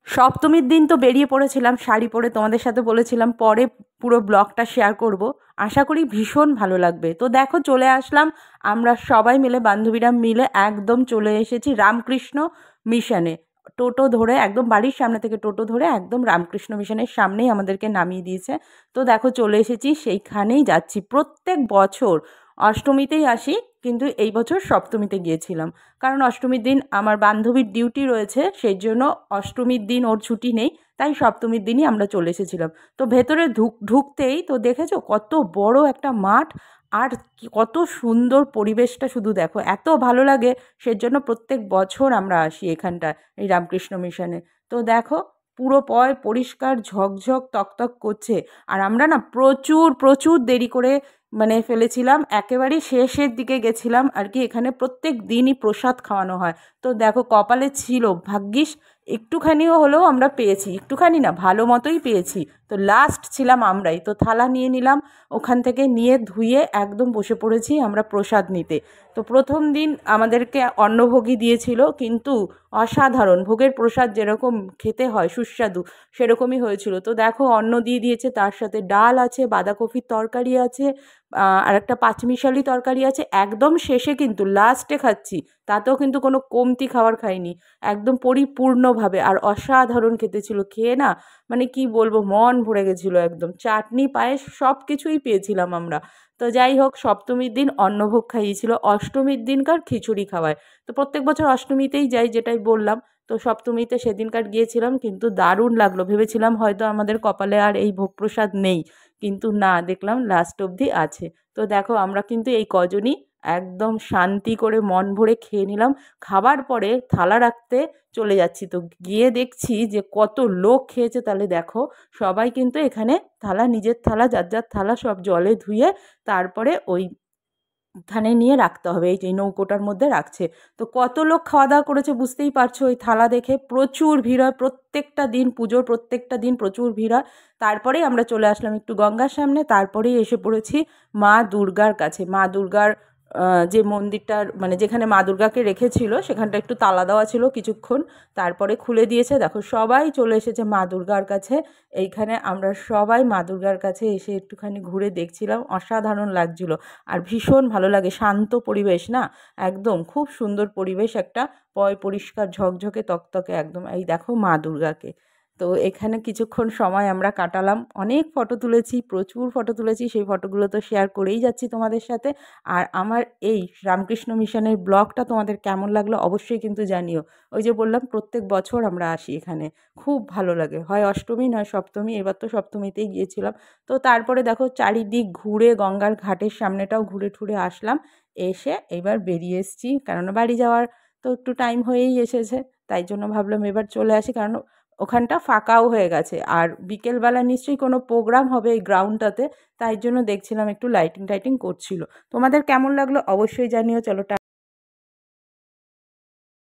সপ্তমীর দিন তো বেরিয়ে পড়েছিলাম শাড়ি পরে, তোমাদের সাথে বলেছিলাম পরে পুরো ব্লগটা শেয়ার করব। আশা করি ভীষণ ভালো লাগবে। তো দেখো চলে আসলাম আমরা সবাই মিলে, বান্ধবীরা মিলে একদম চলে এসেছি রামকৃষ্ণ মিশনে। টোটো ধরে একদম বাড়ির সামনে থেকে টোটো ধরে একদম রামকৃষ্ণ মিশনের সামনেই আমাদেরকে নামিয়ে দিয়েছে। তো দেখো চলে এসেছি, সেইখানেই যাচ্ছি। প্রত্যেক বছর অষ্টমীতেই আসি, কিন্তু এই বছর সপ্তমীতে গিয়েছিলাম, কারণ অষ্টমীর দিন আমার বান্ধবীর ডিউটি রয়েছে, সেই জন্য অষ্টমীর দিন ওর ছুটি নেই, তাই সপ্তমীর দিনই আমরা চলে এসেছিলাম। তো ভেতরে ঢুকতেই তো দেখেছো কত বড় একটা মাঠ, আর কত সুন্দর পরিবেশটা শুধু দেখো, এত ভালো লাগে। সেজন্য প্রত্যেক বছর আমরা আসি এখানটায়, এই রামকৃষ্ণ মিশনে। তো দেখো পুরো পরিষ্কার ঝকঝক তকতক করছে। আর আমরা না প্রচুর প্রচুর দেরি করে মানে ফেলেছিলাম, একেবারেই শেষের দিকে গেছিলাম আর কি। এখানে প্রত্যেক দিনই প্রসাদ খাওয়ানো হয়। তো দেখো কপালে ছিল, ভাগ্যিস একটুখানিও হলেও আমরা পেয়েছি, একটুখানি না ভালো মতোই পেয়েছি। তো লাস্ট ছিলাম আমরাই। তো থালা নিয়ে নিলাম, ওখান থেকে নিয়ে ধুয়ে একদম বসে পড়েছি আমরা প্রসাদ নিতে। তো প্রথম দিন আমাদেরকে অন্নভোগই দিয়েছিল, কিন্তু অসাধারণ, ভোগের প্রসাদ যেরকম খেতে হয় সুস্বাদু সেরকমই হয়েছিল। তো দেখো অন্ন দিয়ে দিয়েছে, তার সাথে ডাল আছে, বাঁধাকপির তরকারি আছে, আর একটা পাঁচমিশালি তরকারি আছে। একদম শেষে কিন্তু লাস্টে খাচ্ছি, তাতেও কিন্তু কোনো কমতি খাবার খাইনি, একদম পরিপূর্ণভাবে। আর অসাধারণ খেতে ছিল, খেয়ে না মানে কি বলবো, মন ভরে গেছিলো একদম। চাটনি পায়েস সব কিছুই পেয়েছিলাম আমরা। তো যাই হোক, সপ্তমীর দিন অন্নভোগ খাইয়েছিল, অষ্টমীর দিনকার খিচুড়ি খাওয়ায়। তো প্রত্যেক বছর অষ্টমীতেই যাই, যেটাই বললাম। তো সপ্তমীতে সেদিনকার গিয়েছিলাম, কিন্তু দারুণ লাগলো। ভেবেছিলাম হয়তো আমাদের কপালে আর এই ভোগ প্রসাদ নেই, কিন্তু না, দেখলাম লাস্ট অবধি আছে। তো দেখো আমরা কিন্তু এই কজনই একদম শান্তি করে মন ভরে খেয়ে নিলাম। খাবার পরে থালা রাখতে চলে যাচ্ছি, তো গিয়ে দেখছি যে কত লোক খেয়েছে। তাহলে দেখো সবাই কিন্তু এখানে থালা, নিজের থালা, যার যার থালা সব জলে ধুয়ে তারপরে ওইখানে নিয়ে রাখতে হবে, এই যে নৌকোটার মধ্যে রাখছে। তো কত লোক খাওয়া দাওয়া করেছে বুঝতেই পারছো, ওই থালা দেখে। প্রচুর ভিড় হয় প্রত্যেকটা দিন, পুজোর প্রত্যেকটা দিন প্রচুর ভিড় হয়। তারপরেই আমরা চলে আসলাম একটু গঙ্গার সামনে, তারপরেই এসে পড়েছি মা দুর্গার কাছে। মা দুর্গার যে মন্দিরটার মানে যেখানে মা দুর্গাকে রেখেছিল, সেখানটা একটু তালা দেওয়া ছিল কিছুক্ষণ, তারপরে খুলে দিয়েছে। দেখো সবাই চলে এসেছে মা দুর্গার কাছে। এইখানে আমরা সবাই মা দুর্গার কাছে এসে একটুখানি ঘুরে দেখছিলাম, অসাধারণ লাগছিল। আর ভীষণ ভালো লাগে, শান্ত পরিবেশ না, একদম খুব সুন্দর পরিবেশ একটা, পরিষ্কার ঝকঝকে তকতকে একদম। এই দেখো মা দুর্গাকে। তো এখানে কিছুক্ষণ সময় আমরা কাটালাম, অনেক ফটো তুলেছি, প্রচুর ফটো তুলেছি, সেই ফটোগুলো তো শেয়ার করেই যাচ্ছি তোমাদের সাথে। আর আমার এই রামকৃষ্ণ মিশনের ব্লগটা তোমাদের কেমন লাগলো অবশ্যই কিন্তু জানিও। ওই যে বললাম প্রত্যেক বছর আমরা আসি এখানে, খুব ভালো লাগে, হয় অষ্টমী নয় সপ্তমী, এবার তো সপ্তমীতেই গিয়েছিলাম। তো তারপরে দেখো চারিদিক ঘুরে গঙ্গার ঘাটের সামনেটাও ঘুরে ঠুরে আসলাম, এসে এবার বেরিয়ে এসেছি, কেননা বাড়ি যাওয়ার তো একটু টাইম হয়েই এসেছে। তাই জন্য ভাবলাম এবার চলে আসি, কারণ ওখানটা ফাঁকাও হয়ে গেছে। আর বিকেলবেলা নিশ্চয়ই কোনো প্রোগ্রাম হবে এই গ্রাউন্ডটাতে, তাই জন্য দেখছিলাম একটু লাইটিং টাইটিং করছিল। তোমাদের কেমন লাগলো অবশ্যই জানিও। চলো